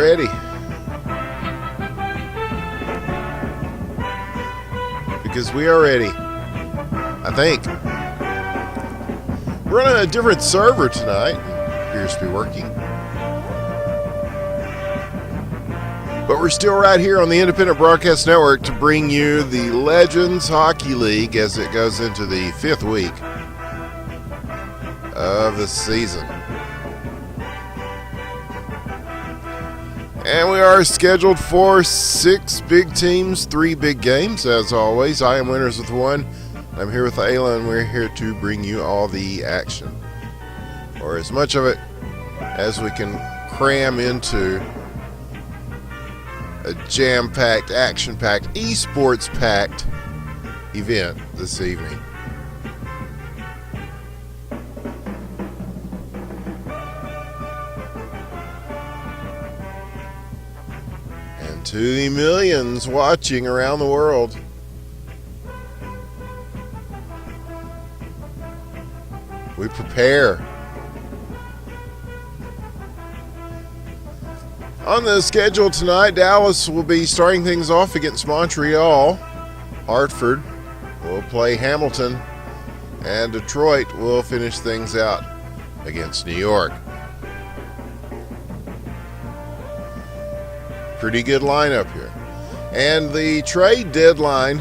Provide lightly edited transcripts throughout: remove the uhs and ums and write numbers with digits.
ready. Because we are ready. I think. We're on a different server tonight. Appears to be working. But we're still right here on the Independent Broadcast Network to bring you the Legends Hockey League as it goes into the 5th week of the season. And we are scheduled for 6 big teams, 3 big games, as always. I am Winners with One. I'm here with Aila, and we're here to bring you all the action, or as much of it as we can cram into a jam-packed, action-packed, esports-packed event this evening. And to the millions watching around the world, we prepare. On the schedule tonight, Dallas will be starting things off against Montreal. Hartford will play Hamilton. And Detroit will finish things out against New York. Pretty good lineup here. And the trade deadline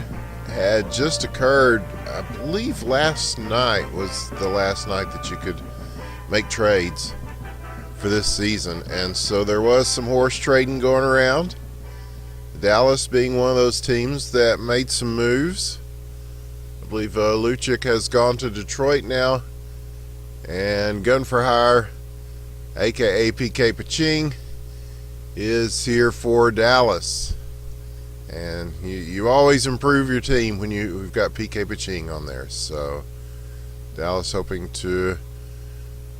had just occurred. I believe last night was the last night that you could make trades for this season, and so there was some horse trading going around. Dallas being one of those teams that made some moves. I believe Lucic has gone to Detroit now, and Gun for Hire, aka PK Paching, is here for Dallas. And you always improve your team when you've got PK Paching on there. So Dallas hoping to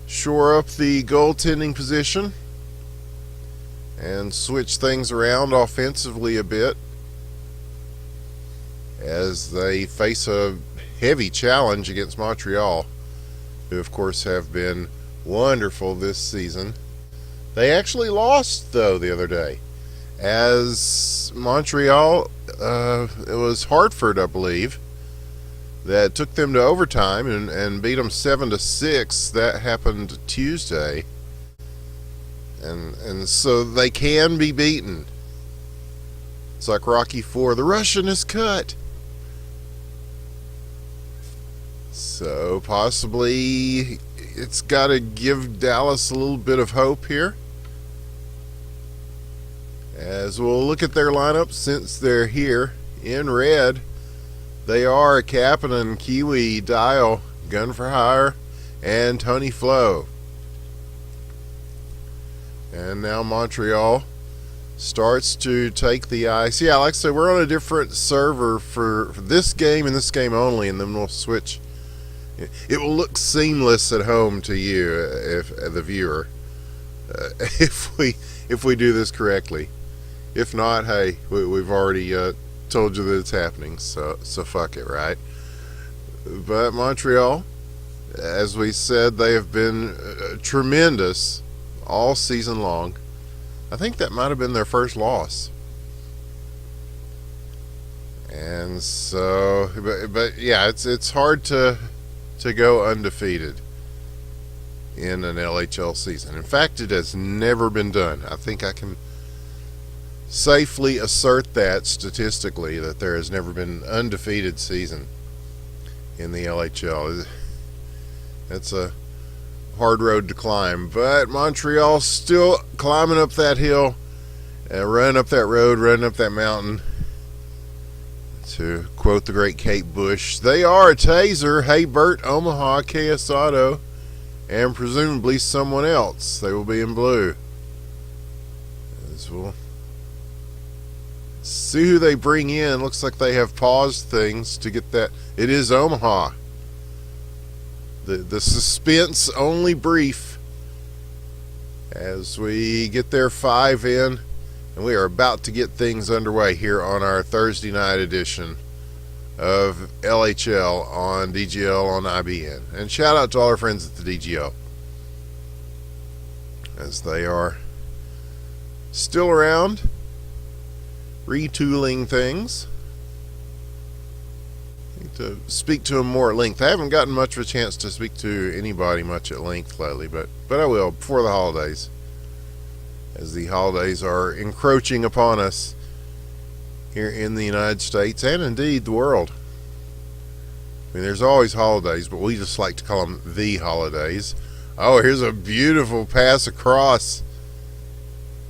shore up the goaltending position and switch things around offensively a bit as they face a heavy challenge against Montreal, who of course have been wonderful this season. They actually lost though the other day, as Montreal, it was Hartford I believe, that took them to overtime and beat them 7-6. That happened Tuesday. And so they can be beaten. It's like Rocky IV. The Russian is cut. So possibly it's got to give Dallas a little bit of hope here. As we'll look at their lineup since they're here in red. They are Kapanen, Kiwi, Dial, Gun for Hire, and Tony Flo. And now Montreal starts to take the ice. Yeah, like I said, we're on a different server for this game and this game only, and then we'll switch. It will look seamless at home to you, if the viewer, if we do this correctly. If not, hey, we've already told you that it's happening, so fuck it, right? But Montreal, as we said, they have been tremendous all season long. I think that might have been their first loss. And so, but yeah, it's hard to go undefeated in an LHL season. In fact, it has never been done. I think I can safely assert that statistically, that there has never been an undefeated season in the LHL. That's a hard road to climb, but Montreal still climbing up that hill and running up that road, running up that mountain. To quote the great Kate Bush, they are a Taser, Hey Bert, Omaha, KS Auto, and presumably someone else. They will be in blue. As we'll see who they bring in. Looks like they have paused things to get that. It is Omaha. The suspense only brief as we get their 5 in, and we are about to get things underway here on our Thursday night edition of LHL on DGL on IBN. And shout out to all our friends at the DGL, as they are still around, retooling things. I need to speak to him more at length. I haven't gotten much of a chance to speak to anybody much at length lately, but I will before the holidays, as the holidays are encroaching upon us here in the United States and indeed the world. I mean, there's always holidays, but we just like to call them the holidays. Oh, here's a beautiful pass across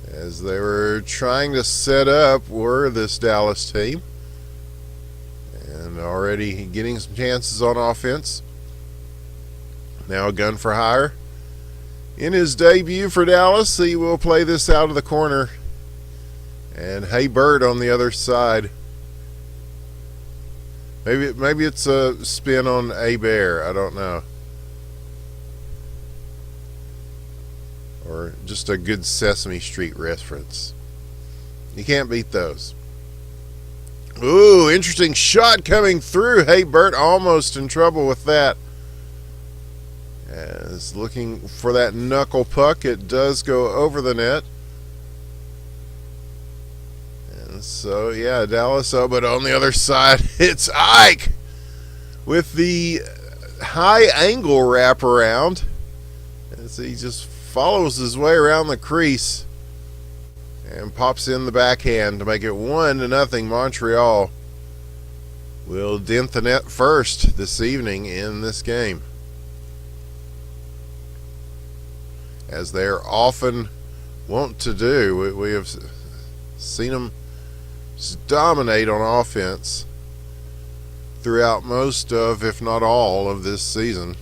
as they were trying to set up this Dallas team, and already getting some chances on offense. Now a gun for hire. In his debut for Dallas, he will play this out of the corner, and Hey Bird on the other side. Maybe it's a spin on A Bear. I don't know. Or just a good Sesame Street reference. You can't beat those. Ooh, interesting shot coming through. Hey Bert almost in trouble with that. As looking for that knuckle puck. It does go over the net. So, yeah, Dallas, but on the other side, it's Ike with the high angle wraparound as he just follows his way around the crease and pops in the backhand to make it 1-0. Montreal will dent the net first this evening in this game, as they're often wont to do. We have seen them dominate on offense throughout most of, if not all, of this season.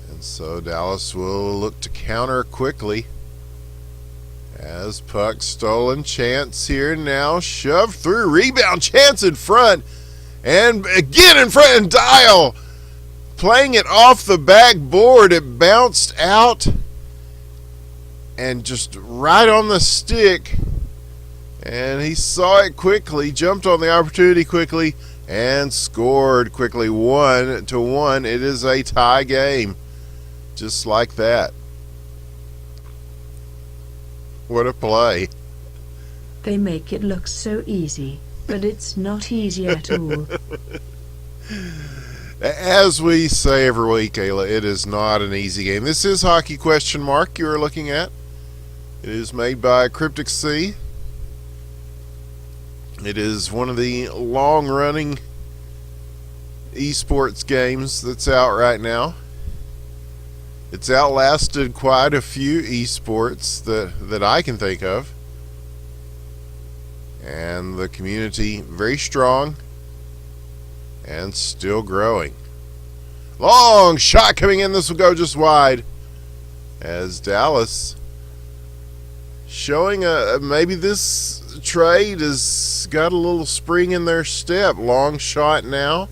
And so Dallas will look to counter quickly as puck stolen. Chance here now, shoved through, rebound, Chance in front, and again in front, and Dial playing it off the backboard. It bounced out and just right on the stick. And he saw it quickly, jumped on the opportunity quickly, and scored quickly. 1-1. It is a tie game. Just like that. What a play. They make it look so easy, but it's not easy at all. As we say every week, Aila, it is not an easy game. This is Hockey Question Mark you are looking at. It is made by Cryptic Sea. It is one of the long-running esports games that's out right now. It's outlasted quite a few esports that I can think of. And the community very strong and still growing. Long shot coming in. This will go just wide, as Dallas showing maybe this trade has got a little spring in their step. Long shot now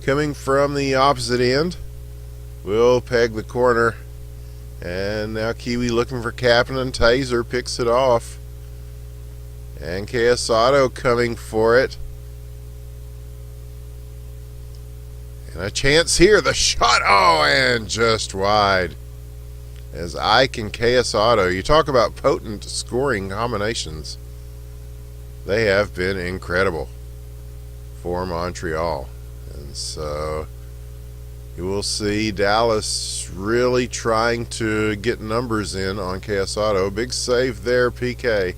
coming from the opposite end. Will peg the corner, and now Kiwi looking for Kapanen. Taser picks it off, and KS Auto coming for it, and a chance here. The shot, and just wide, as Ike and KS Auto, you talk about potent scoring combinations. They have been incredible for Montreal. And so you will see Dallas really trying to get numbers in on KS Auto. Big save there, PK.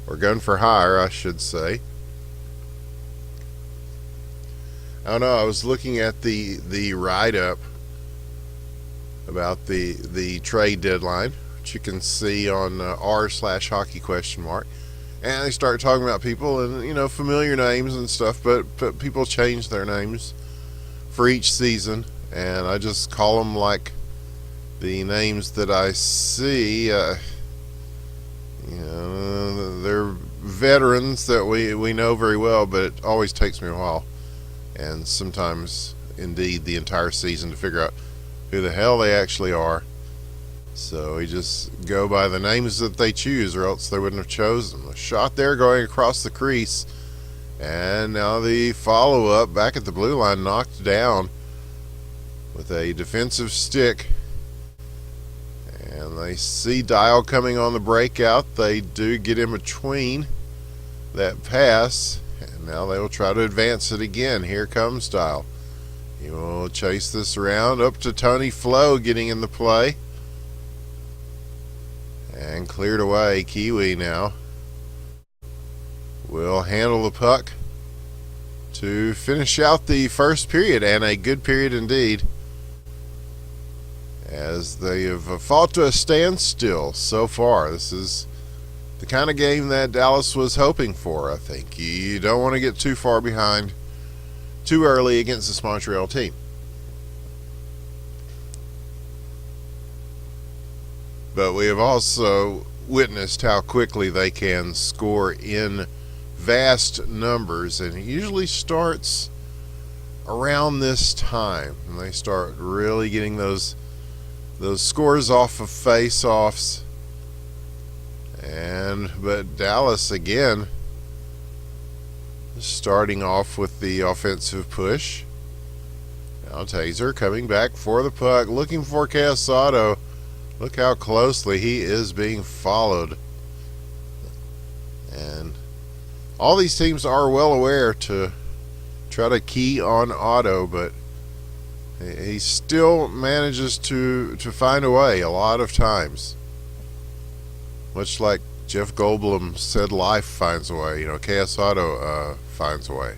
Or gun for hire, I should say. I don't know, I was looking at the write-up about the trade deadline, which you can see on r/hockey question mark. And they start talking about people and, familiar names and stuff, but people change their names for each season, and I just call them like the names that I see. They're veterans that we know very well, but it always takes me a while, and sometimes indeed the entire season, to figure out who the hell they actually are. So we just go by the names that they choose, or else they wouldn't have chosen them. A shot there going across the crease, and now the follow-up back at the blue line, knocked down with a defensive stick. And they see Dial coming on the breakout. They do get in between that pass, and now they will try to advance it again. Here comes Dial. He will chase this around up to Tony Flo, getting in the play. And cleared away. Kiwi now will handle the puck to finish out the first period, and a good period indeed, as they have fought to a standstill so far. This is the kind of game that Dallas was hoping for, I think. You don't want to get too far behind too early against this Montreal team. But we have also witnessed how quickly they can score in vast numbers, and it usually starts around this time, and they start really getting those scores off of face-offs. But Dallas again starting off with the offensive push. Now Taser coming back for the puck, looking for Casado. Look how closely he is being followed. And all these teams are well aware to try to key on Otto, but he still manages to find a way a lot of times. Much like Jeff Goldblum said, life finds a way. Casado finds a way.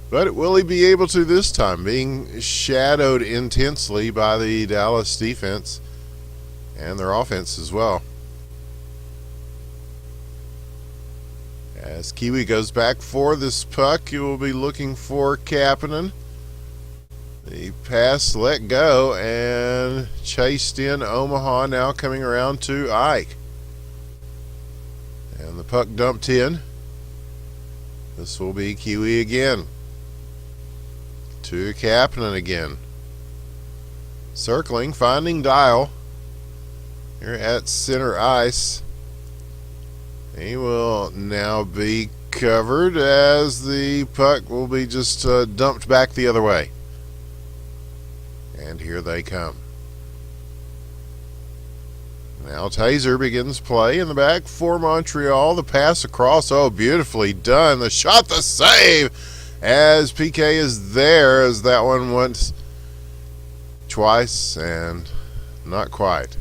But will he be able to this time, being shadowed intensely by the Dallas defense and their offense as well? As Kiwi goes back for this puck, he will be looking for Kapanen. The pass let go and chased in. Omaha now coming around to Ike. And the puck dumped in. This will be Kiwi again. To Kapanen again. Circling, finding Dial. Here at center ice. He will now be covered as the puck will be just dumped back the other way. And here they come. Now Taser begins play in the back for Montreal. The pass across, oh, beautifully done. The shot, the save, as PK is there, as that one went twice and not quite.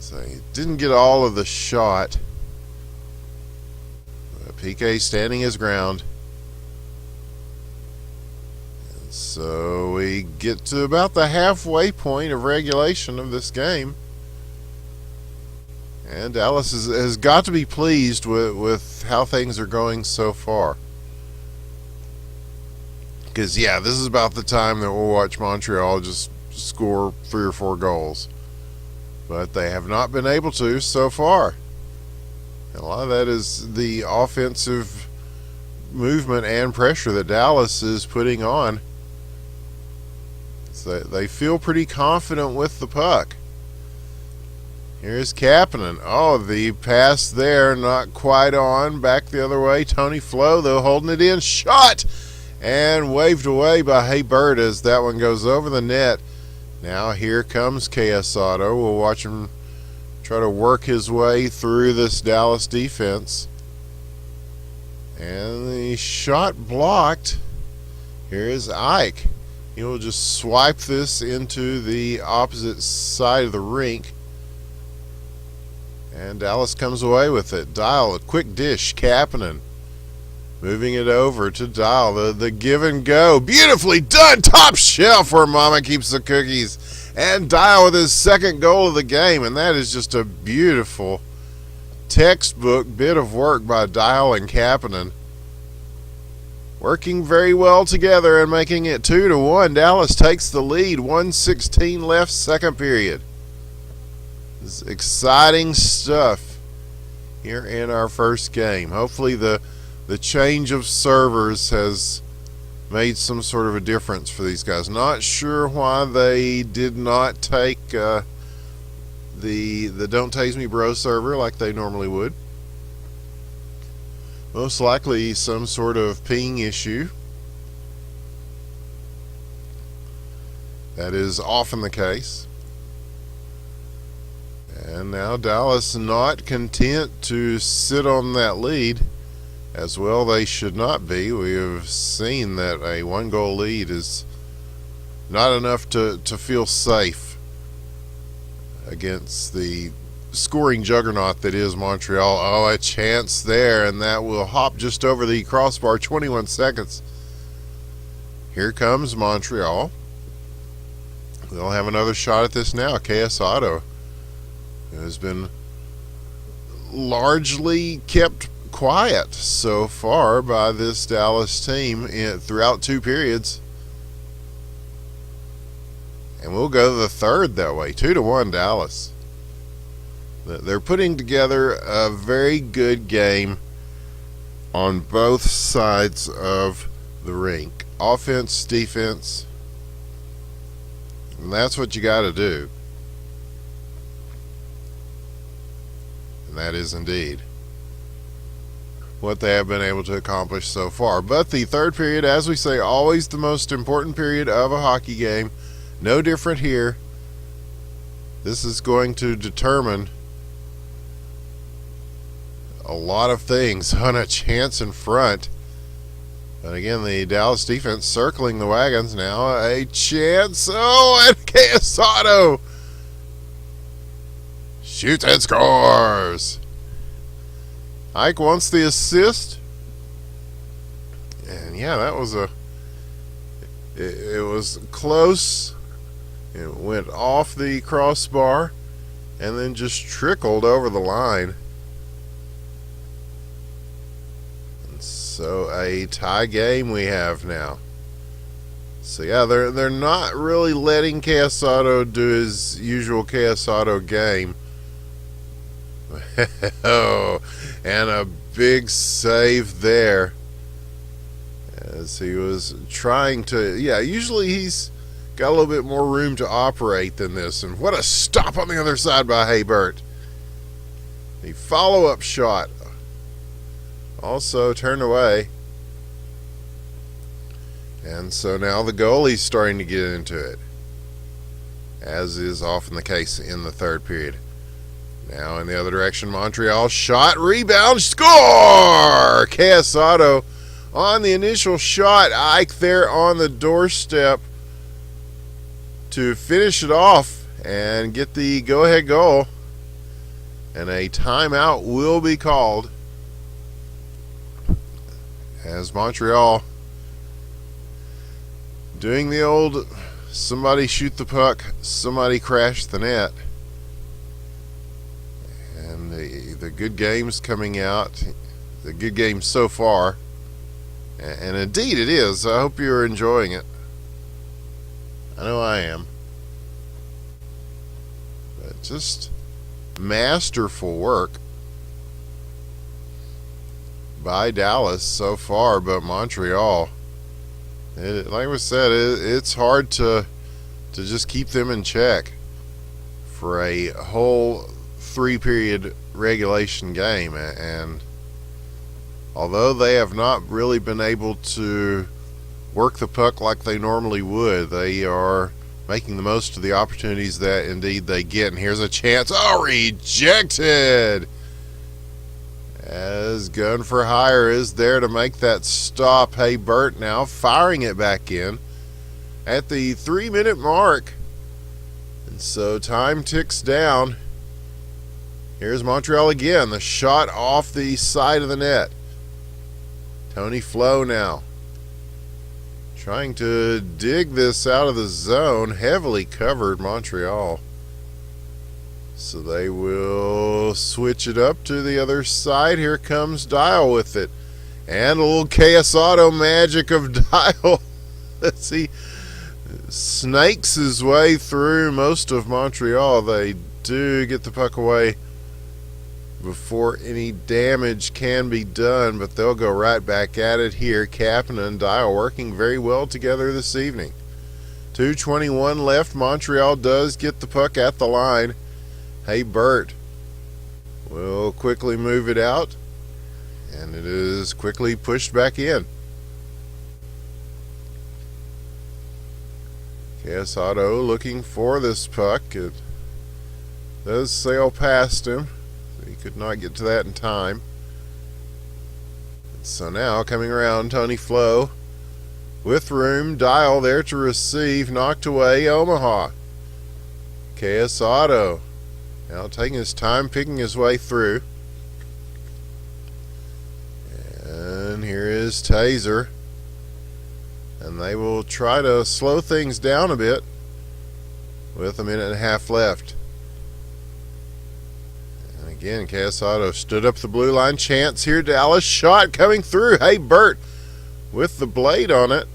So he didn't get all of the shot. PK standing his ground. And so we get to about the halfway point of regulation of this game. And Dallas has got to be pleased with how things are going so far. Because, yeah, this is about the time that we'll watch Montreal just score 3 or 4 goals. But they have not been able to so far. And a lot of that is the offensive movement and pressure that Dallas is putting on. So they feel pretty confident with the puck. Here's Kapanen. Oh, the pass there, not quite on. Back the other way. Tony Flo, though, holding it in. Shot! And waved away by Haybert as that one goes over the net. Now here comes Casado. We'll watch him try to work his way through this Dallas defense. And the shot blocked. Here is Ike. He will just swipe this into the opposite side of the rink. And Dallas comes away with it. Dial, a quick dish. Kapanen moving it over to Dial. The give and go. Beautifully done. Top shelf where Mama keeps the cookies. And Dial with his second goal of the game. And that is just a beautiful textbook bit of work by Dial and Kapanen. Working very well together and making it 2-1. Dallas takes the lead. 1:16 left, second period. This is exciting stuff here in our first game. Hopefully the change of servers has made some sort of a difference for these guys. Not sure why they did not take the Don't Tase Me Bro server like they normally would. Most likely some sort of ping issue. That is often the case. And now Dallas not content to sit on that lead. As well they should not be. We have seen that a 1-goal lead is not enough to feel safe against the scoring juggernaut that is Montreal. Oh, a chance there, and that will hop just over the crossbar. 21 seconds. Here comes Montreal. They'll have another shot at this now. KS Auto has been largely kept quiet so far by this Dallas team throughout 2 periods. And we'll go to the third that way. 2-1 Dallas. They're putting together a very good game on both sides of the rink. Offense, defense. And that's what you got to do. And that is indeed what they have been able to accomplish so far. But the third period, as we say, always the most important period of a hockey game. No different here. This is going to determine a lot of things on a chance in front. But again, the Dallas defense circling the wagons now. A chance. Oh, and KS Auto shoots and scores. Ike wants the assist. And yeah, that was it was close. It went off the crossbar and then just trickled over the line. And so a tie game we have now. So yeah, they're not really letting KS Auto do his usual KS Auto game. Oh, and a big save there as he was trying to, yeah, usually he's got a little bit more room to operate than this. And what a stop on the other side by Haybert. The follow-up shot also turned away. And so now the goalie's starting to get into it, as is often the case in the third period. Now in the other direction, Montreal shot, rebound, score! KS Auto on the initial shot. Ike there on the doorstep to finish it off and get the go-ahead goal. And a timeout will be called as Montreal doing the old somebody shoot the puck, somebody crash the net. And the good games coming out, the good games so far. And indeed it is. I hope you're enjoying it. I know I am. But just masterful work by Dallas so far, but Montreal, like we said, it's hard to just keep them in check for a whole 3-period regulation game. And although they have not really been able to work the puck like they normally would, they are making the most of the opportunities that indeed they get. And here's a chance. Oh, rejected! As Gun for Hire is there to make that stop. Hey, Burt now firing it back in at the 3-minute mark. And so time ticks down. Here's Montreal again. The shot off the side of the net. Tony Flo now trying to dig this out of the zone. Heavily covered Montreal. So they will switch it up to the other side. Here comes Dial with it. And a little KS Auto magic of Dial. Let's see. Snakes his way through most of Montreal. They do get the puck away before any damage can be done, but they'll go right back at it here. Captain and Dial working very well together this evening. 2:21 left. Montreal does get the puck at the line. Hey, Burt will quickly move it out, and it is quickly pushed back in. KS Auto looking for this puck. It does sail past him. He could not get to that in time. So now coming around, Tony Flo with room. Dial there to receive. Knocked away Omaha. KS Auto now taking his time, picking his way through. And here is Taser. And they will try to slow things down a bit with a minute and a half left. And again, KS Auto stood up the blue line. Chance here. Dallas shot coming through. Hey, Bert with the blade on it.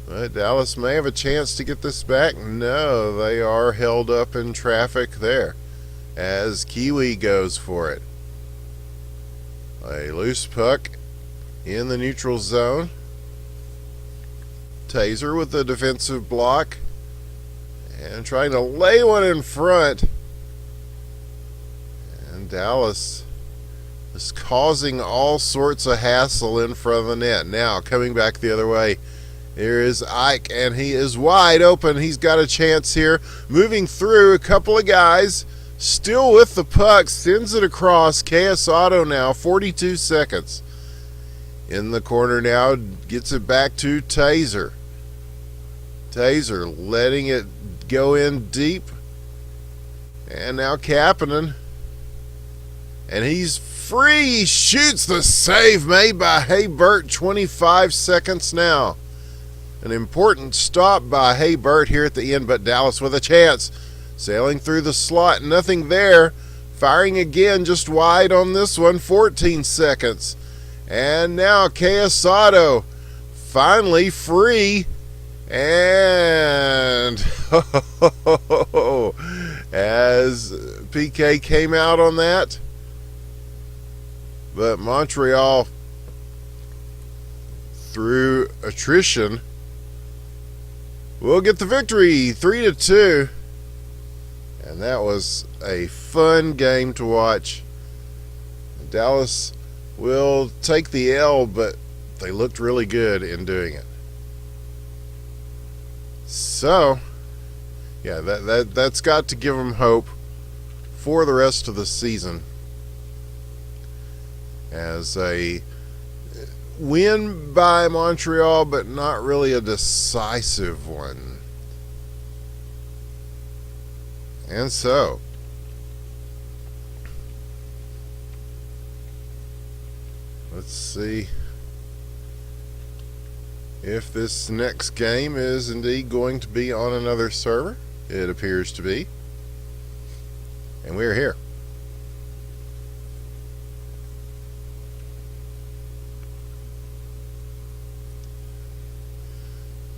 But Dallas may have a chance to get this back. No, they are held up in traffic there as Kiwi goes for it. A loose puck in the neutral zone. Taser with the defensive block and trying to lay one in front. And Dallas is causing all sorts of hassle in front of the net. Now coming back the other way, here is Ike, and he is wide open. He's got a chance here. Moving through a couple of guys, still with the puck, sends it across. KS Auto now, 42 seconds. In the corner now, gets it back to Taser. Taser letting it go in deep. And now Kapanen. And he's free. He shoots the save made by Haybert. 25 seconds now. An important stop by Haybert here at the end, but Dallas with a chance. Sailing through the slot, nothing there. Firing again, just wide on this one. 14 seconds. And now KS Auto finally free. And as PK came out on that, but Montreal through attrition will get the victory 3-2. And that was a fun game to watch. Dallas will take the L, but they looked really good in doing it. So, yeah, that's got to give them hope for the rest of the season. As a win by Montreal, but not really a decisive one. And so, let's see if this next game is indeed going to be on another server. It appears to be. And we're here.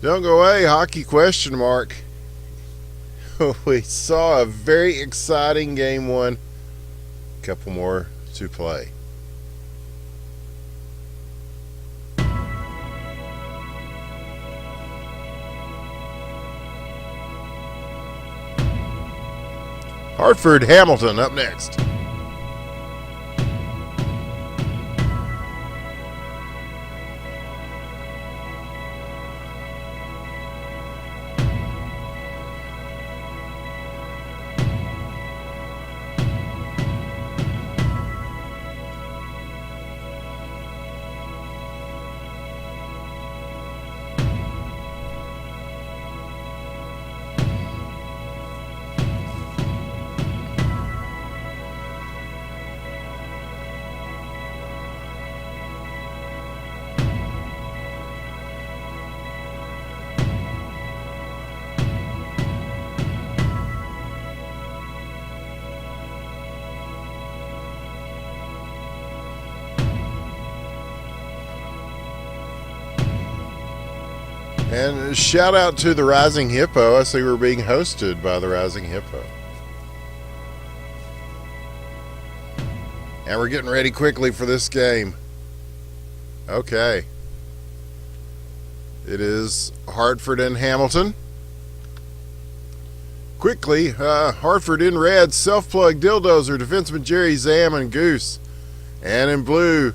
Don't go away, hockey question mark. We saw a very exciting game one. A couple more to play. Hartford Hamilton up next. And shout out to the Rising Hippo. I see we're being hosted by the Rising Hippo. And we're getting ready quickly for this game. Okay. It is Hartford and Hamilton. Quickly, Hartford in red, self-plug, Dilldozer, defenseman Jerry Zam and Goose. And in blue,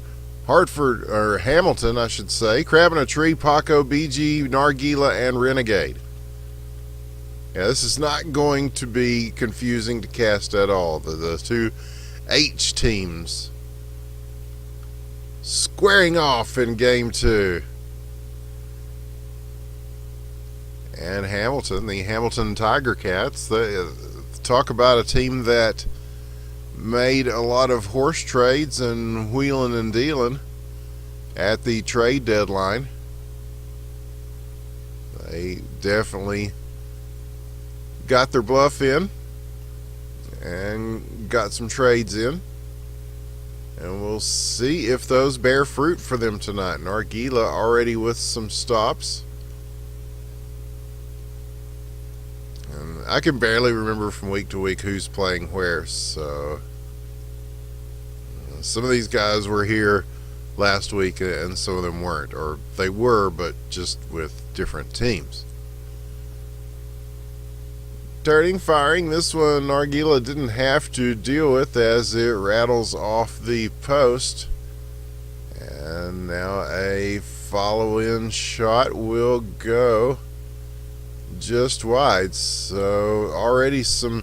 Hartford, or Hamilton, I should say. Crab in a Tree, Paco, BG, Nargila, and Renegade. Yeah, this is not going to be confusing to cast at all. The two H teams squaring off in Game 2. And Hamilton, the Hamilton Tiger Cats, they talk about a team that made a lot of horse trades and wheeling and dealing at the trade deadline. They definitely got their bluff in and got some trades in. And we'll see if those bear fruit for them tonight. Nargila already with some stops. And I can barely remember from week to week who's playing where, so some of these guys were here last week and some of them weren't, or they were but just with different teams. Starting firing, this one Nargila didn't have to deal with as it rattles off the post, and now a follow-in shot will go just wide. So already some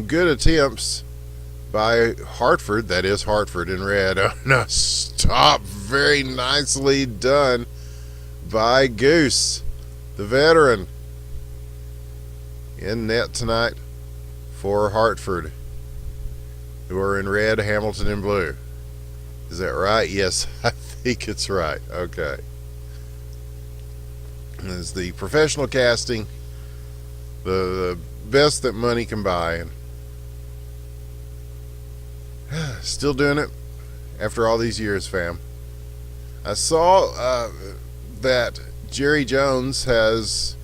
good attempts by Hartford. That is Hartford in red. Oh no, stop. Very nicely done by Goose, the veteran, in net tonight for Hartford, who are in red, Hamilton in blue. Is that right? Yes, I think it's right. Okay. This is the professional casting, the best that money can buy. And still doing it after all these years, fam. I saw that Jerry Jones has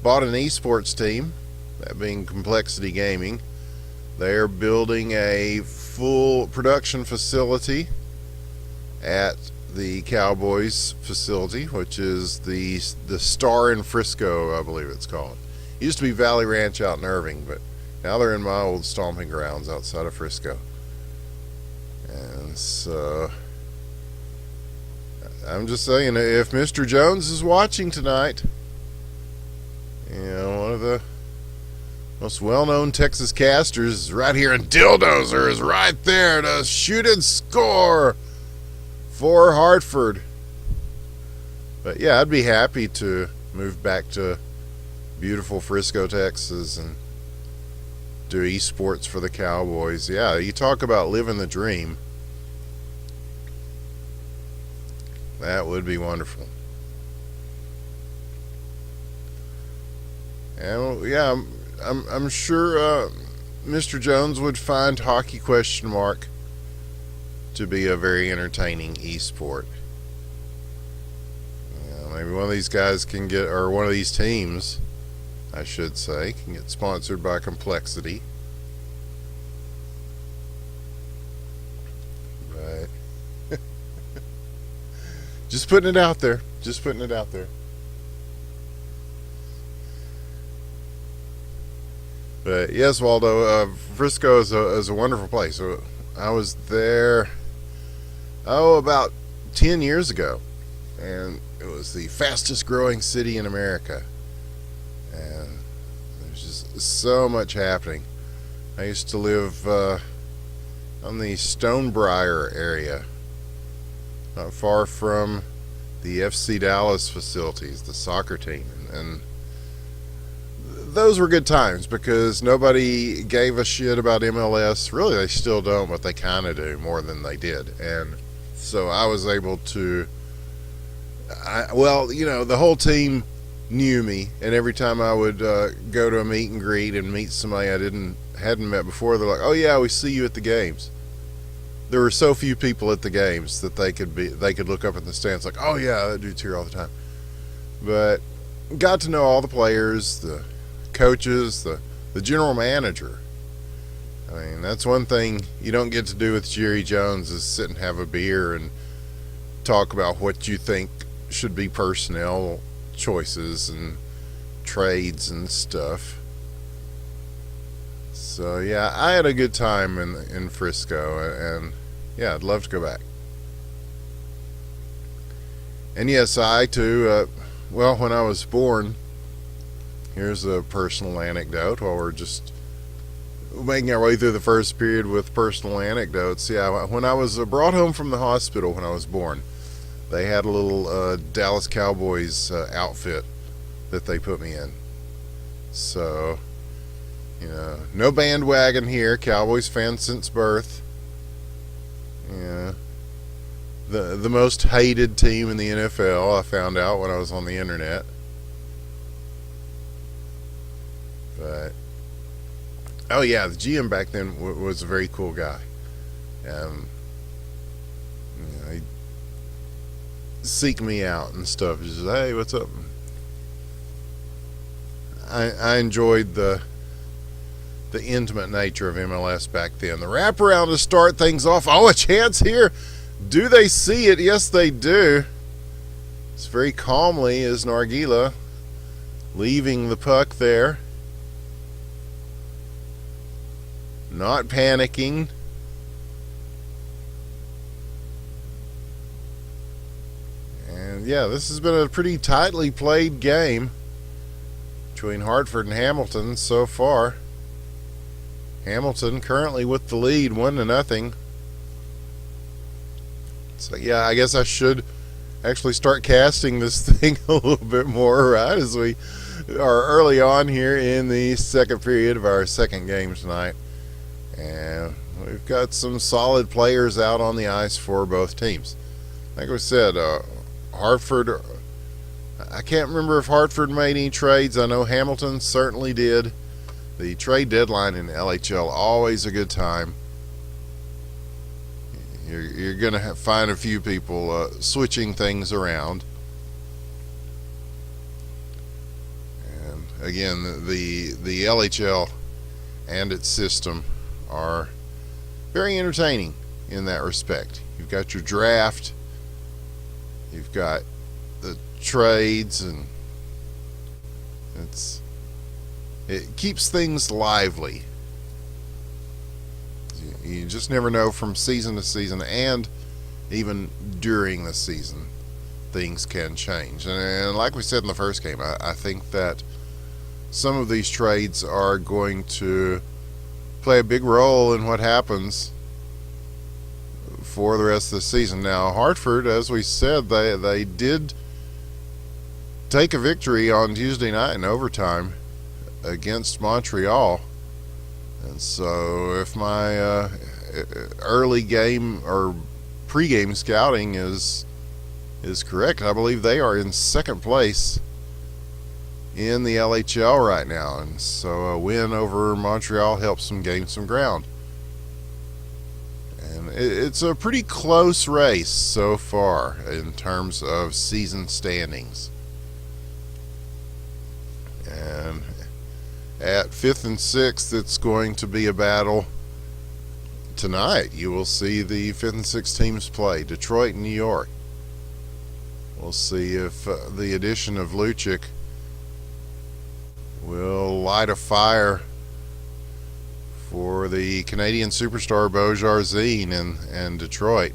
bought an esports team, that being Complexity Gaming. They are building a full production facility at the Cowboys facility, which is the Star in Frisco, I believe it's called. It used to be Valley Ranch out in Irving, but now they're in my old stomping grounds outside of Frisco. And so I'm just saying, if Mr. Jones is watching tonight, you know, one of the most well-known Texas casters right here in Dildozer is right there to shoot and score for Hartford. But yeah, I'd be happy to move back to beautiful Frisco, Texas, and do esports for the Cowboys. Yeah, you talk about living the dream. That would be wonderful. And yeah, I'm sure Mr. Jones would find Hockey ? To be a very entertaining esport. Yeah, maybe one of these guys can get, or one of these teams, I should say, can get sponsored by Complexity. But just putting it out there. Just putting it out there. But yes, Waldo, Frisco is a wonderful place. So I was there, about 10 years ago, and it was the fastest growing city in America. And there's just so much happening. I used to live on the Stonebriar area, not far from the FC Dallas facilities, the soccer team, and those were good times because nobody gave a shit about MLS. Really, they still don't, but they kind of do more than they did. And so I was able to, the whole team knew me, and every time I would go to a meet and greet and meet somebody I hadn't met before, they're like, "Oh yeah, we see you at the games." There were so few people at the games that they could look up in the stands like, "Oh yeah, that dude's here all the time." But got to know all the players, the coaches, the general manager. I mean, that's one thing you don't get to do with Jerry Jones, is sit and have a beer and talk about what you think should be personnel choices and trades and stuff. So yeah, I had a good time in Frisco, and yeah, I'd love to go back. And yes, I too, well, when I was born, here's a personal anecdote while we're just making our way through the first period with personal anecdotes. Yeah, when I was brought home from the hospital when I was born, they had a little Dallas Cowboys outfit that they put me in. So, no bandwagon here. Cowboys fan since birth. Yeah. The most hated team in the NFL, I found out when I was on the internet. But oh yeah, the GM back then was a very cool guy. He'd seek me out and stuff. He says, "Hey, what's up?" I enjoyed the intimate nature of MLS back then. The wraparound to start things off. Oh, a chance here. Do they see it? Yes, they do. It's very calmly is Nargila leaving the puck there. Not panicking. And yeah, this has been a pretty tightly played game between Hartford and Hamilton so far. Hamilton currently with the lead, 1-0. So yeah, I guess I should actually start casting this thing a little bit more, right, as we are early on here in the second period of our second game tonight. And we've got some solid players out on the ice for both teams. Like we said, Hartford, I can't remember if Hartford made any trades. I know Hamilton certainly did. The trade deadline in LHL, always a good time. You're going to find a few people switching things around. And again, the LHL and its system are very entertaining in that respect. You've got your draft, you've got the trades, and it keeps things lively. You just never know from season to season, and even during the season, things can change. And like we said in the first game, I think that some of these trades are going to play a big role in what happens for the rest of the season. Now, Hartford, as we said, they did take a victory on Tuesday night in overtime against Montreal. And so if my early game or pregame scouting is correct, I believe they are in second place in the LHL right now. And so a win over Montreal helps them gain some ground. And it's a pretty close race so far in terms of season standings. And at 5th and 6th, it's going to be a battle. Tonight, you will see the 5th and 6th teams play, Detroit and New York. We'll see if the addition of Lucic will light a fire for the Canadian superstar Beau Jarzine and Detroit.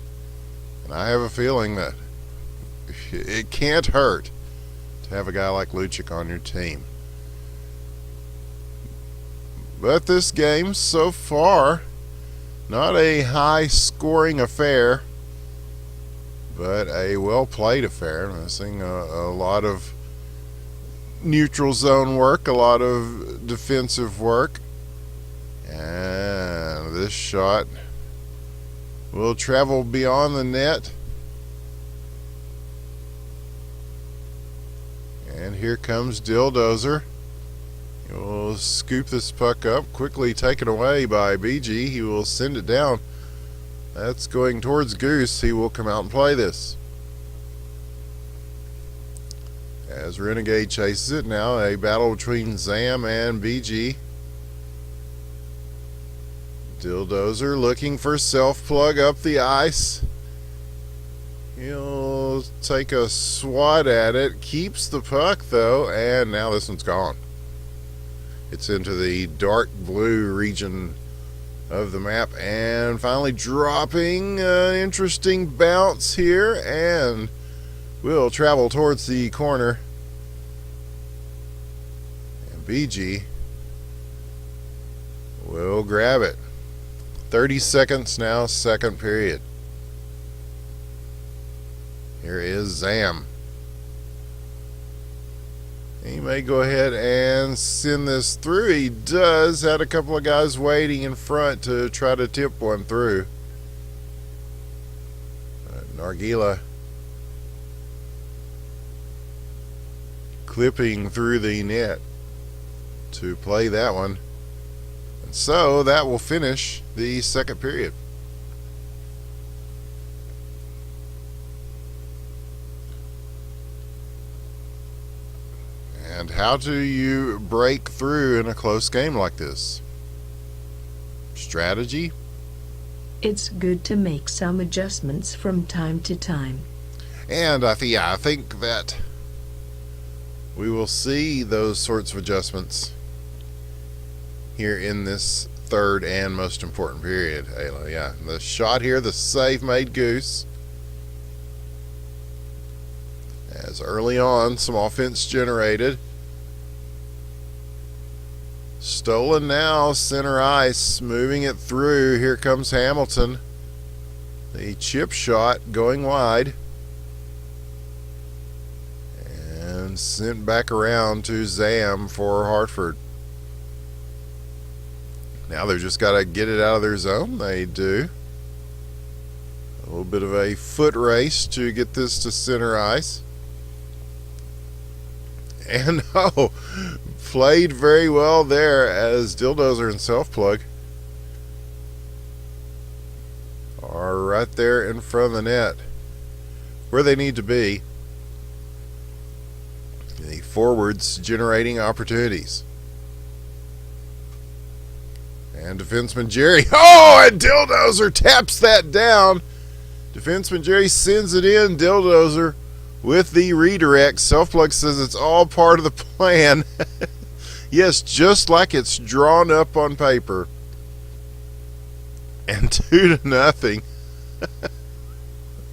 And I have a feeling that it can't hurt to have a guy like Lucic on your team. But this game so far, not a high-scoring affair, but a well-played affair. I'm seeing a lot of neutral zone work, a lot of defensive work. And this shot will travel beyond the net. And here comes Dildozer. He will scoop this puck up, quickly taken away by BG. He will send it down. That's going towards Goose. He will come out and play this. As Renegade chases it, now a battle between Zam and BG. Dildozer looking for self-plug up the ice. He'll take a swat at it. Keeps the puck, though, and now this one's gone. It's into the dark blue region of the map, and finally dropping an interesting bounce here, and will travel towards the corner. And BG will grab it. 30 seconds now, second period. Here is Zam. He may go ahead and send this through. He does. Had a couple of guys waiting in front to try to tip one through. Nargila clipping through the net to play that one. And so that will finish the second period. And how do you break through in a close game like this? Strategy? It's good to make some adjustments from time to time. And I think that we will see those sorts of adjustments here in this third and most important period, Aila. Yeah, the shot here, the save made Goose. As early on, some offense generated. Stolen now, center ice, moving it through. Here comes Hamilton. The chip shot going wide. And sent back around to Zam for Hartford. Now they've just got to get it out of their zone. They do. A little bit of a foot race to get this to center ice. And played very well there as Dildozer and Self-Plug are right there in front of the net where they need to be. The forwards generating opportunities. And defenseman Jerry. And Dildozer taps that down. Defenseman Jerry sends it in. Dildozer with the redirect. Self-Plug says it's all part of the plan. Yes, just like it's drawn up on paper. And 2-0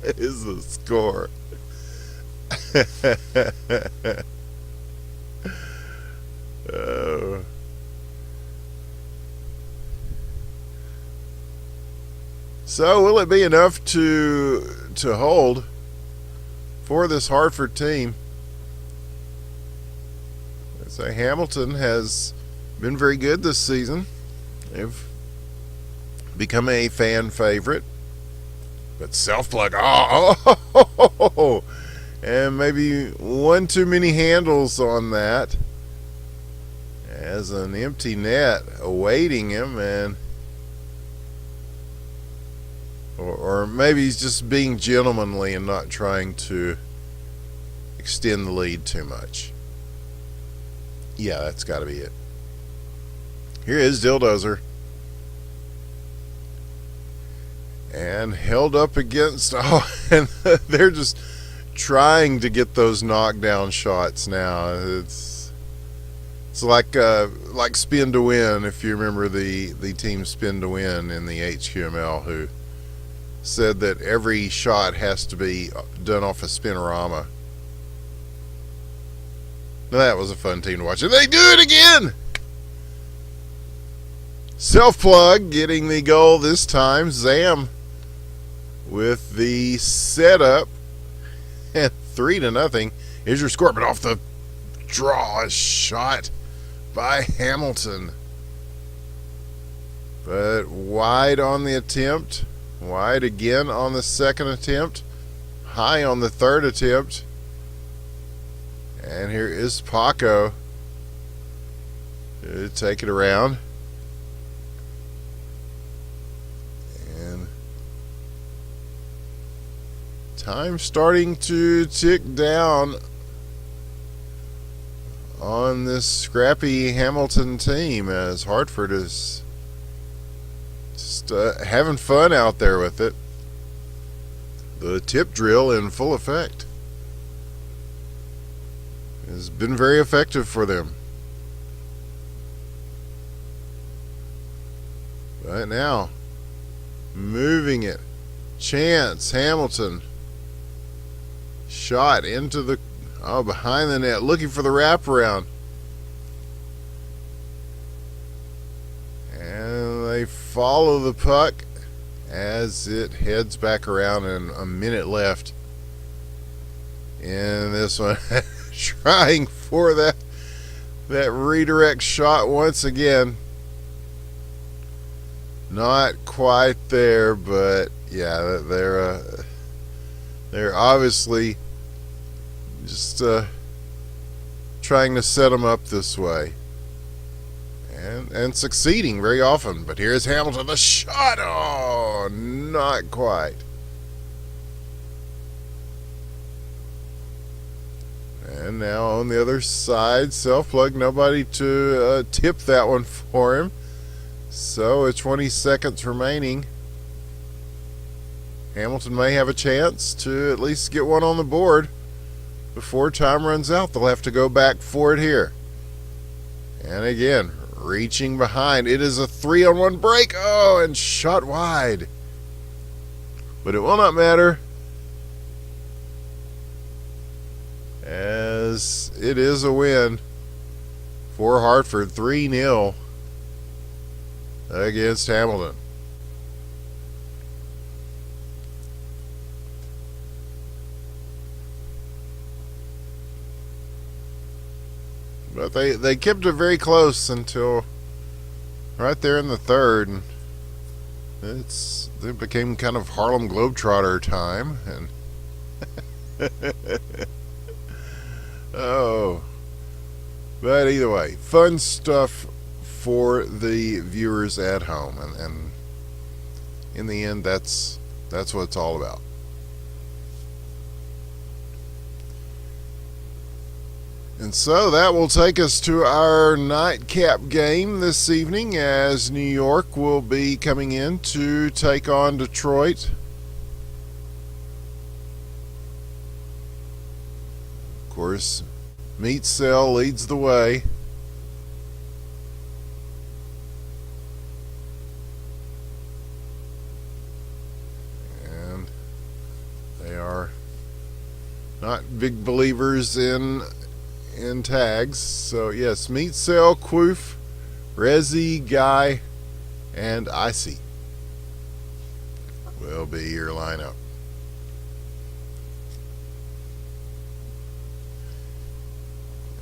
is the score. Oh. So will it be enough to hold for this Hartford team? So Hamilton has been very good this season. They've become a fan favorite. But Self-Plug, and maybe one too many handles on that. As an empty net awaiting him, and or maybe he's just being gentlemanly and not trying to extend the lead too much. Yeah, that's got to be it. Here is Dildozer. And held up against... and they're just trying to get those knockdown shots now. It's like Spin to Win, if you remember the team Spin to Win in the HQML, who said that every shot has to be done off a spinorama. Now that was a fun team to watch. And they do it again! Self-Plug getting the goal this time. Zam with the setup. And 3-0. Here's your score, but off the draw, a shot by Hamilton. But wide on the attempt. Wide again on the second attempt. High on the third attempt. And here is Paco to take it around. And time starting to tick down on this scrappy Hamilton team as Hartford is just having fun out there with it. The tip drill in full effect has been very effective for them. Right now, moving it. Chance Hamilton Shot into the, behind the net, looking for the wraparound. And they follow the puck as it heads back around, and a minute left in this one. Trying for that redirect shot once again. Not quite there, but yeah, they're obviously just trying to set them up this way, and succeeding very often. But here's Hamilton, the shot. Oh, not quite. And now on the other side, self-plug, nobody to tip that one for him. So it's 20 seconds remaining. Hamilton may have a chance to at least get one on the board before time runs out. They'll have to go back for it here. And again, reaching behind. It is a 3-on-1 break. Oh, and shot wide. But it will not matter, as it is a win for Hartford, 3-0 against Hamilton. But they kept it very close until right there in the third, and it became kind of Harlem Globetrotter time, and oh, but either way, fun stuff for the viewers at home, and in the end, that's what it's all about. And so that will take us to our nightcap game this evening, as New York will be coming in to take on Detroit. Of course, Meat Cell leads the way. And they are not big believers in tags. So yes, Meat Cell, Quoof, Rezi, Guy, and Icy will be your lineup.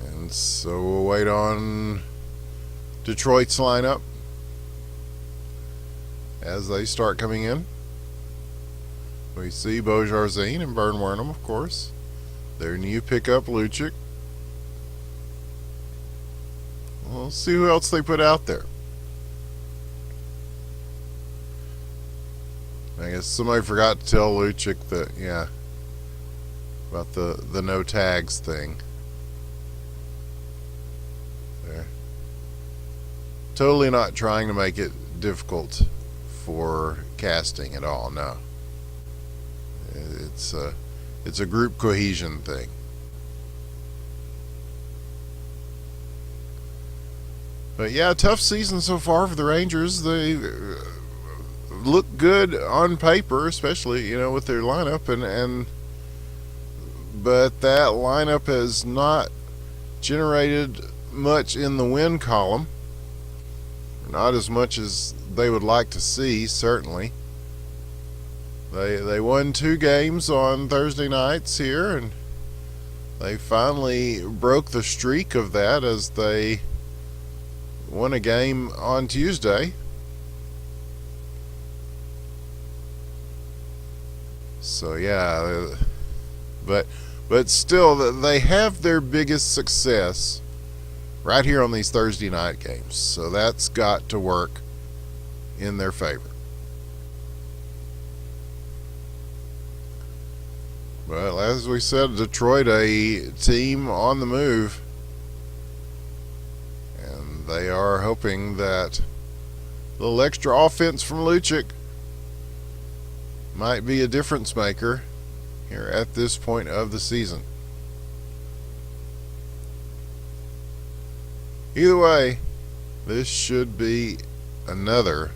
And so we'll wait on Detroit's lineup as they start coming in. We see Bojarzine and Bern Wernham, of course. Their new pickup, Lucic. We'll see who else they put out there. I guess somebody forgot to tell Lucic that, yeah, about the no tags thing. They're totally not trying to make it difficult for casting at all. No, it's a group cohesion thing. But yeah, tough season so far for the Rangers. They look good on paper, especially, with their lineup, and but that lineup has not generated much in the win column. Not as much as they would like to see, certainly. They won 2 games on Thursday nights here, and they finally broke the streak of that as they won a game on Tuesday. So yeah, but still, they have their biggest success right here on these Thursday night games. So that's got to work in their favor. Well, as we said, Detroit, a team on the move. They are hoping that a little extra offense from Lucic might be a difference maker here at this point of the season. Either way, this should be another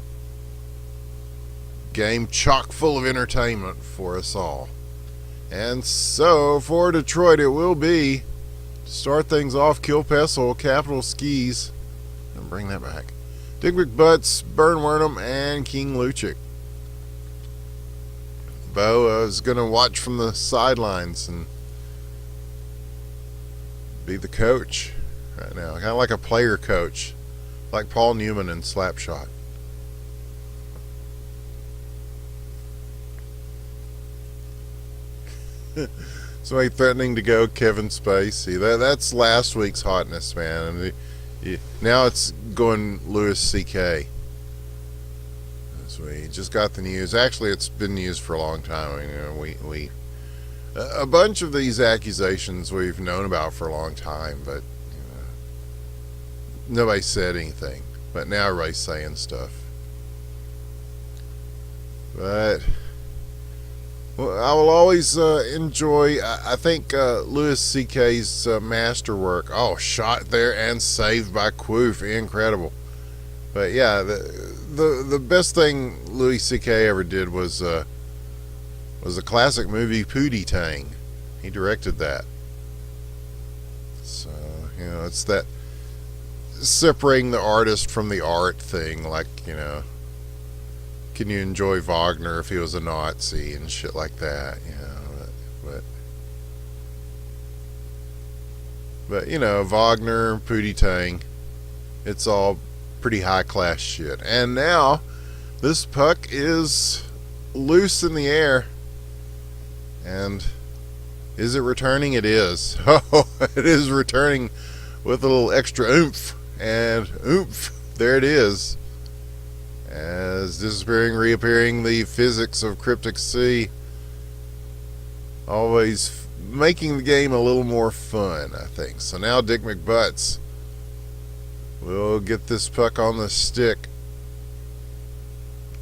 game chock full of entertainment for us all. And so for Detroit, it will be, to start things off, Kill Pessel, Capital Skis, and bring that back, Dick McButts, Burn Wernham, and King Luchik. Bo is going to watch from the sidelines and be the coach right now, kind of like a player coach, like Paul Newman in Slapshot. Somebody threatening to go Kevin Spacey. That's last week's hotness, man. And now it's going Louis C.K. So we just got the news. Actually, it's been news for a long time. We a bunch of these accusations we've known about for a long time, but nobody said anything. But now everybody's saying stuff. But well, I will always enjoy, I think, Louis C.K.'s masterwork. Oh, shot there and saved by Quoof. Incredible. But yeah, the best thing Louis C.K. ever did was a classic movie, Pootie Tang. He directed that. So, it's that separating the artist from the art thing. Like, can you enjoy Wagner if he was a Nazi and shit like that, but Wagner, Pootie Tang, it's all pretty high class shit. And now this puck is loose in the air, and is it returning? It is. Oh, it is returning with a little extra oomph, and oomph, there it is. As disappearing, reappearing, the physics of Cryptic Sea, always making the game a little more fun, I think. So now Dick McButts will get this puck on the stick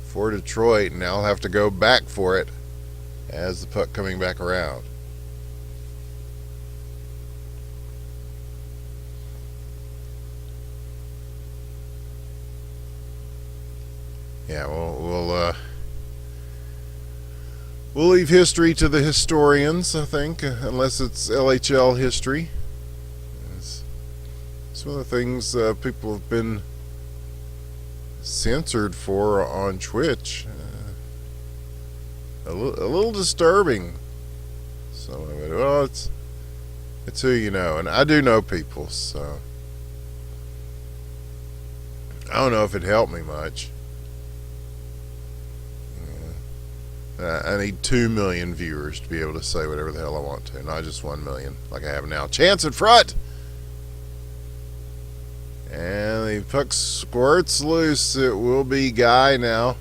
for Detroit, and now he'll have to go back for it as the puck coming back around. Yeah, we'll leave history to the historians, I think, unless it's LHL history. It's one of the things people have been censored for on Twitch. A little disturbing. So, well, it's who you know, and I do know people, so I don't know if it helped me much. I need 2 million viewers to be able to say whatever the hell I want to, not just 1 million like I have now. Chance in front! And the puck squirts loose. It will be Guy now,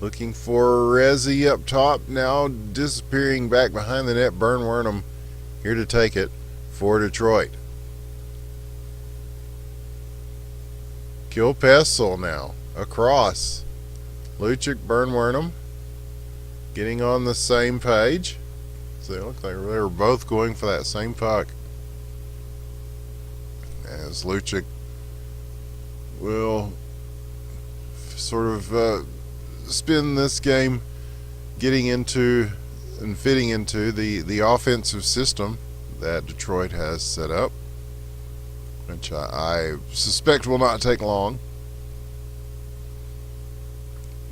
looking for Rezi up top, now disappearing back behind the net. Burn Wernham here to take it for Detroit. Kill Pessel now, across. Luchik, Burn Wernham, getting on the same page. So they look like they were both going for that same puck. As Luchik will sort of spin this game, getting into and fitting into the offensive system that Detroit has set up, which I suspect will not take long.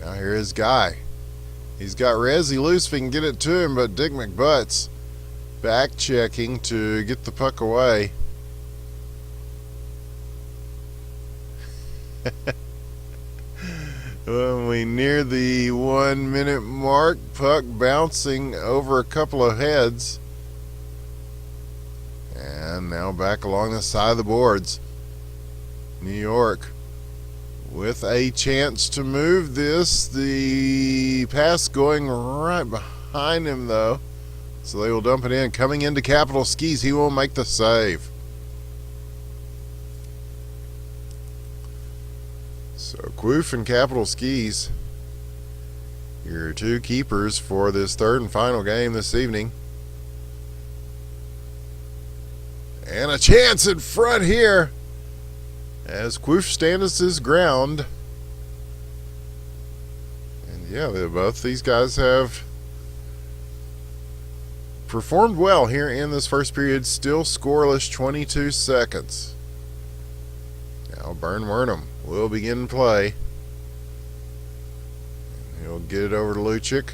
Now here is Guy. He's got Rezi loose if he can get it to him, but Dick McButts back checking to get the puck away. When we near the 1 minute mark, puck bouncing over a couple of heads. And now back along the side of the boards. New York with a chance to move this. The pass going right behind him, though. So they will dump it in. Coming into Capital Skis, he will make the save. So Quoof and Capital Skis, your two keepers for this third and final game this evening. And a chance in front here, as Quoof stands his ground. And yeah, both these guys have performed well here in this first period. Still scoreless, 22 seconds. Now Burnwurnham will begin play. He'll get it over to Lucic.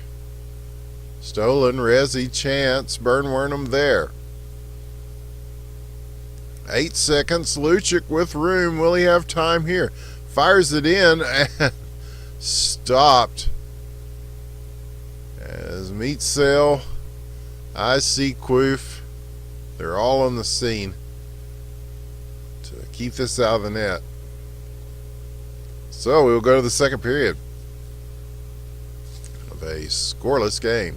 Stolen, Resi, chance, Burnwurnham there. 8 seconds, Lucic with room. Will he have time here? Fires it in and stopped. As Meat Sail, I see Quoof. They're all on the scene to keep this out of the net. So we'll go to the second period of a scoreless game.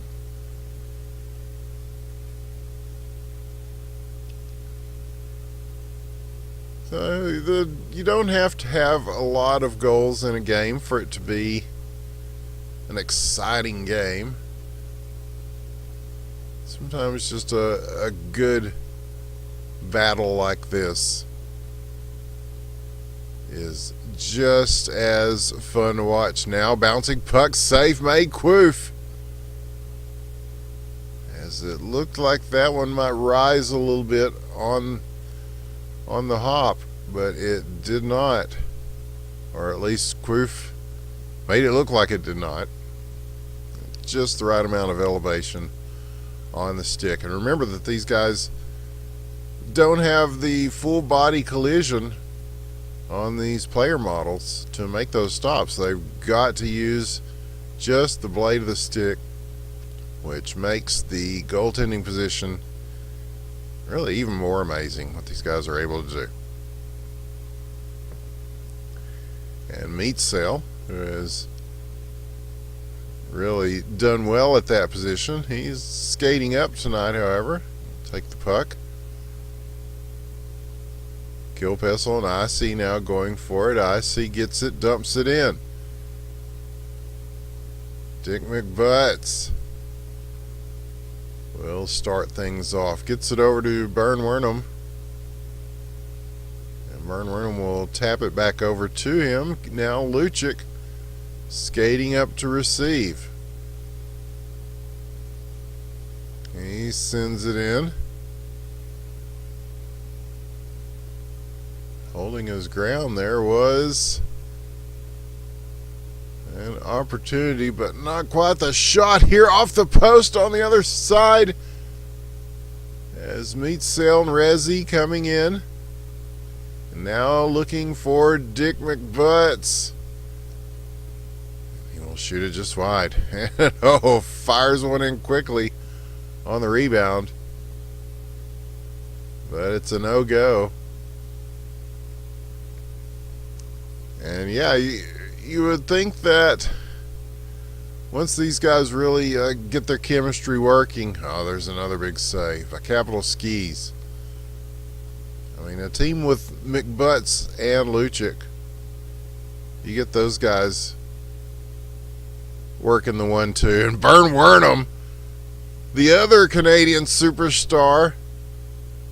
So you don't have to have a lot of goals in a game for it to be an exciting game. Sometimes just a good battle like this is just as fun to watch. Now bouncing puck, save made, Quoof. As it looked like that one might rise a little bit on the hop, but it did not. Or at least Quoof made it look like it did not. Just the right amount of elevation on the stick. And remember that these guys don't have the full body collision on these player models to make those stops. They've got to use just the blade of the stick, which makes the goaltending position really even more amazing what these guys are able to do. And Meat Sail, who has really done well at that position, he's skating up tonight, however. Take the puck. Kill Pestle and IC now going for it. IC gets it, dumps it in. Dick McButts will start things off. Gets it over to Burnwurnham. And Burnwurnham will tap it back over to him. Now Lucic skating up to receive. He sends it in. Holding his ground there was an opportunity, but not quite the shot here off the post on the other side. As Meat Sail and Resi coming in. And now looking for Dick McButts. He will shoot it just wide. And oh, fires one in quickly on the rebound. But it's a no-go. And yeah, you would think that once these guys really get their chemistry working, oh, there's another big save. A capital skis. I mean, a team with McButts and Lucic, you get those guys working the 1-2. And Burnwurnham, the other Canadian superstar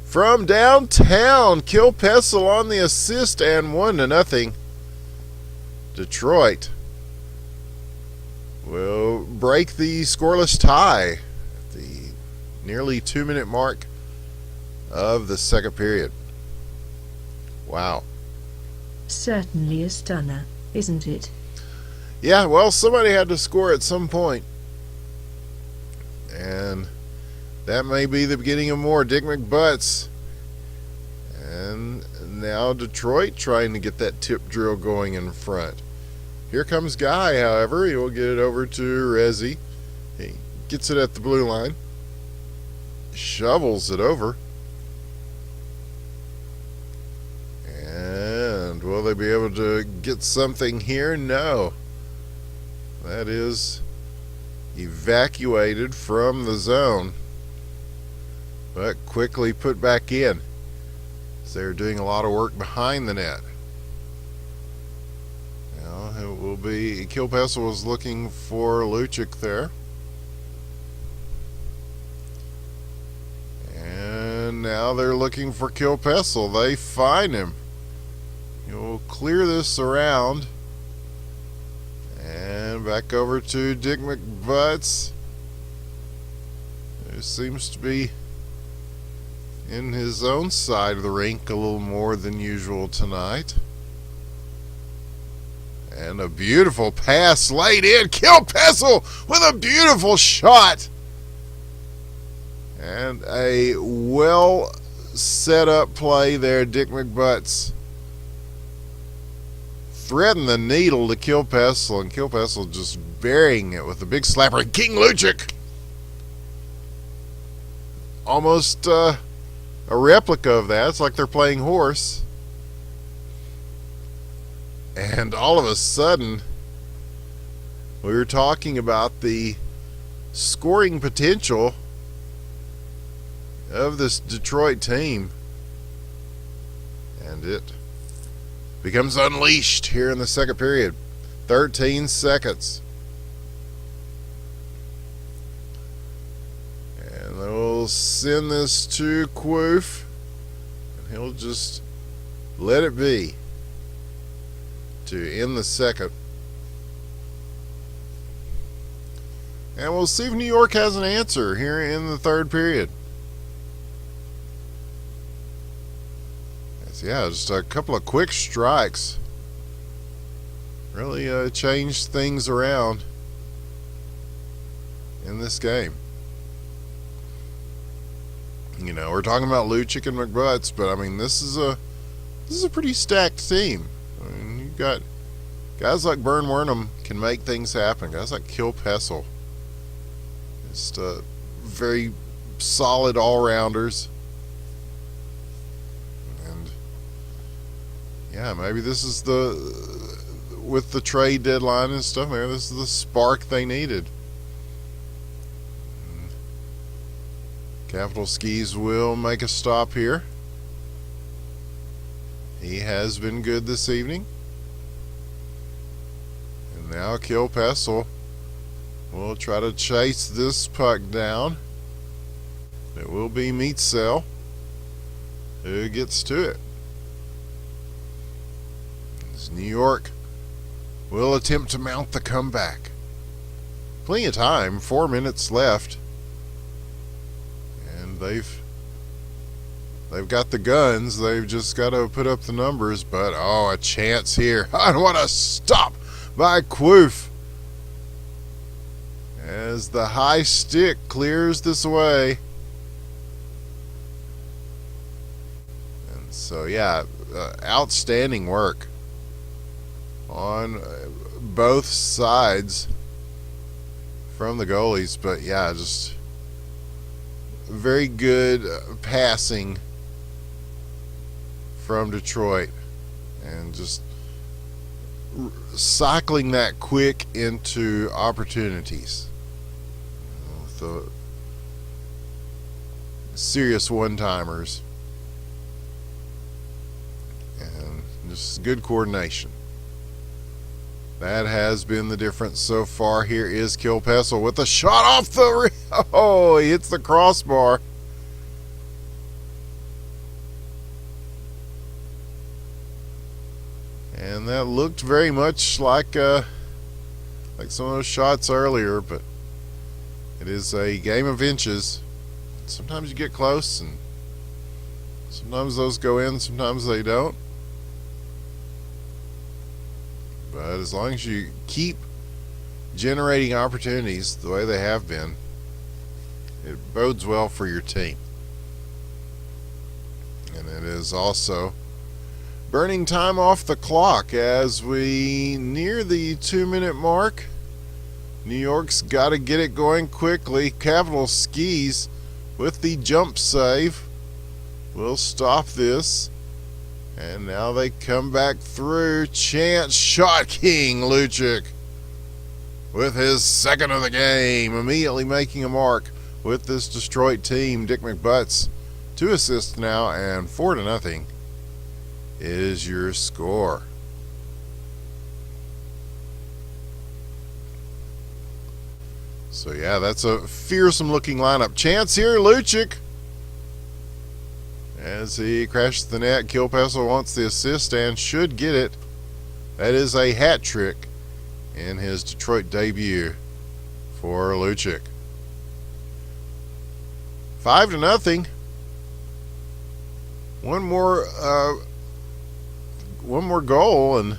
from downtown, Kill Pestle on the assist, and 1-0. Detroit will break the scoreless tie at the nearly 2-minute mark of the second period. Wow. Certainly a stunner, isn't it? Yeah, well, somebody had to score at some point. And that may be the beginning of more. Dick McButts. And now Detroit trying to get that tip drill going in front. Here comes Guy, however. He will get it over to Resi. He gets it at the blue line. Shovels it over. And will they be able to get something here? No. That is evacuated from the zone, but quickly put back in. So they're doing a lot of work behind the net. Now it will be Kill Pestle was looking for Lucic there. And now they're looking for Kill Pestle. They find him. You'll clear this around. And back over to Dick McButts. who seems to be in his own side of the rink a little more than usual tonight. And a beautiful pass laid in. Kilpessel with a beautiful shot. And a well set up play there. Dick McButts threading the needle to Kilpessel, and Kilpessel just burying it with a big slapper. And King Lucic, almost a replica of that. It's like they're playing horse. And all of a sudden, we were talking about the scoring potential of this Detroit team, and it becomes unleashed here in the second period. 13 seconds. And they'll send this to Quoof, and he'll just let it be to end the second. And we'll see if New York has an answer here in the third period. Yeah, just a couple of quick strikes really changed things around in this game. You know, we're talking about Lucic and McButts, but I mean, this is a pretty stacked team. I mean, you've got guys like Bern Wernham can make things happen. Guys like Kilpessel, just very solid all-rounders. And yeah, maybe this is with the trade deadline and stuff, maybe this is the spark they needed. Capital Skis will make a stop here. He has been good this evening. And now Kilpessel will try to chase this puck down. It will be Meetsel who gets to it. As New York will attempt to mount the comeback. Plenty of time, 4 minutes left. And they've got the guns. They've just got to put up the numbers. But, oh, a chance here. And what a stop by Quoof. As the high stick clears this away. And so, yeah, outstanding work on both sides from the goalies. But, yeah, just very good passing from Detroit, and just cycling that quick into opportunities with the serious one-timers, and just good coordination. That has been the difference so far. Here is Kilpessel with a shot off the oh, he hits the crossbar. And that looked very much like some of those shots earlier, but it is a game of inches. Sometimes you get close, and sometimes those go in, sometimes they don't. But as long as you keep generating opportunities the way they have been, it bodes well for your team. And it is also burning time off the clock as we near the 2-minute mark. New York's got to get it going quickly. Capital Skis with the jump save will stop this. And now they come back through. Chance shot. King Lucic with his second of the game, immediately making a mark with this Detroit team. Dick McButts 2 assists now, and 4-0 is your score. So yeah, that's a fearsome looking lineup. Chance here, Lucic, as he crashes the net. Kilpessel wants the assist and should get it. That is a hat trick in his Detroit debut for Lucic. 5-0. One more goal, and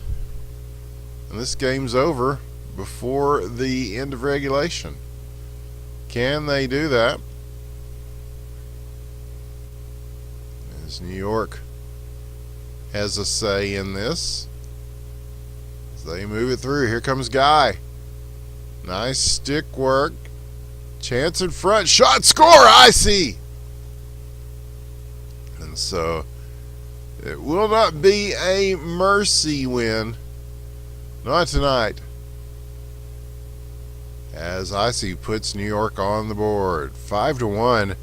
this game's over before the end of regulation. Can they do that? As New York has a say in this, as they move it through. Here comes Guy. Nice stick work. Chance in front. Shot, score, icy. And so it will not be a mercy win. Not tonight. As Icy puts New York on the board. 5-1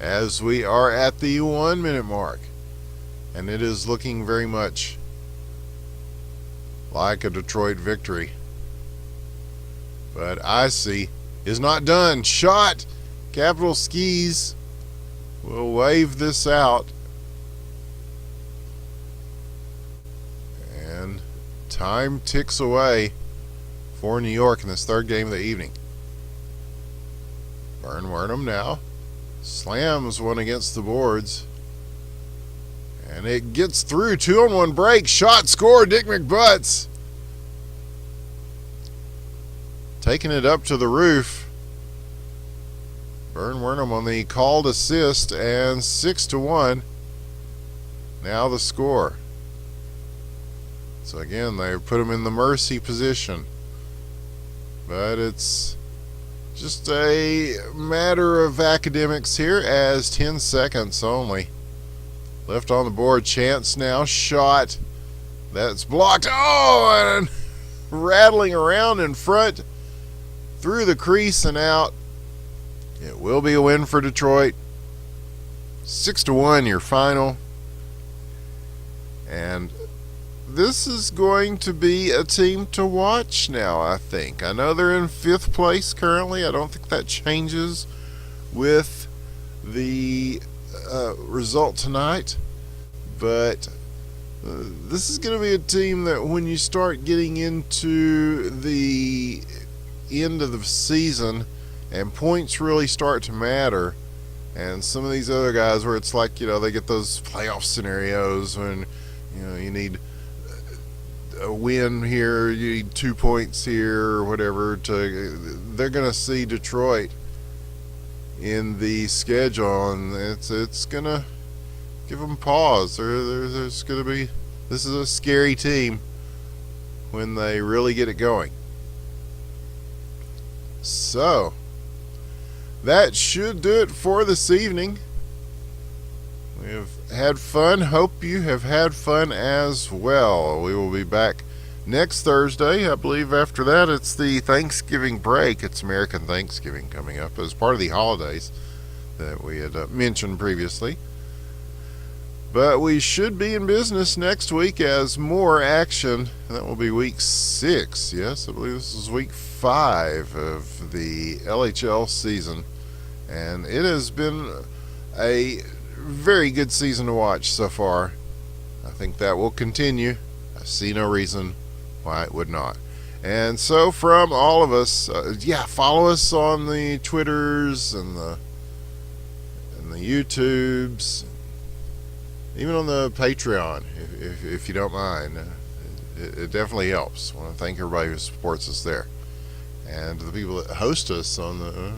as we are at the 1 minute mark. And it is looking very much like a Detroit victory. But Icy is not done. Shot. Capital Skis will wave this out. And time ticks away for New York in this third game of the evening. Burnham now slams one against the boards. And it gets through. 2-on-1 break. Shot, score, Dick McButts. Taking it up to the roof. Burnham on the called assist, and 6-1. Now the score. So again, they've put him in the mercy position. But it's just a matter of academics here, as 10 seconds only left on the board. Chance now. Shot. That's blocked. Oh, and rattling around in front. Through the crease and out. It will be a win for Detroit. 6-1 your final. And this is going to be a team to watch now, I think. I know they're in 5th place currently. I don't think that changes with the result tonight. But this is going to be a team that when you start getting into the end of the season and points really start to matter, and some of these other guys where it's like, they get those playoff scenarios when you need a win here, you need 2 points here or whatever, they're going to see Detroit in the schedule, and it's going to give them pause. There's going to be, this is a scary team when they really get it going. So that should do it for this evening. We have had fun. Hope you have had fun as well. We will be back next Thursday. I believe after that it's the Thanksgiving break. It's American Thanksgiving coming up as part of the holidays that we had mentioned previously. But we should be in business next week as more action. That will be week 6. Yes, I believe this is week 5 of the LHL season. And it has been a very good season to watch so far. I think that will continue. I see no reason why it would not. And so from all of us, follow us on the Twitters and the YouTubes, even on the Patreon, if you don't mind. It definitely helps. I want to thank everybody who supports us there, and the people that host us on the.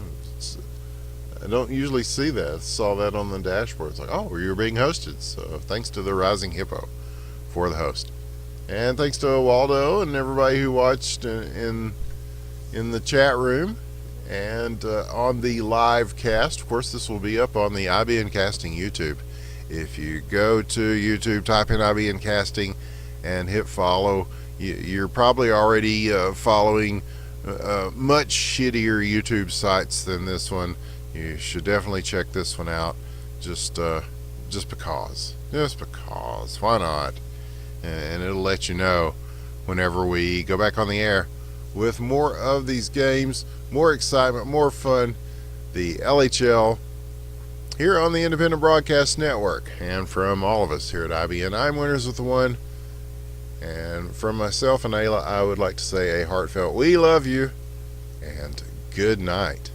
I don't usually see that. I saw that on the dashboard. It's like, oh, you're being hosted. So thanks to the Rising Hippo for the host, and thanks to Waldo and everybody who watched in the chat room and on the live cast. Of course, this will be up on the IBN Casting YouTube. If you go to YouTube, type in IBN Casting and hit follow, you're probably already following much shittier YouTube sites than this one. You should definitely check this one out, just because. Why not? And it'll let you know whenever we go back on the air with more of these games, more excitement, more fun. The LHL here on the Independent Broadcast Network. And from all of us here at IBN, I'm Winners with the One. And from myself and Aila, I would like to say a heartfelt we love you and good night.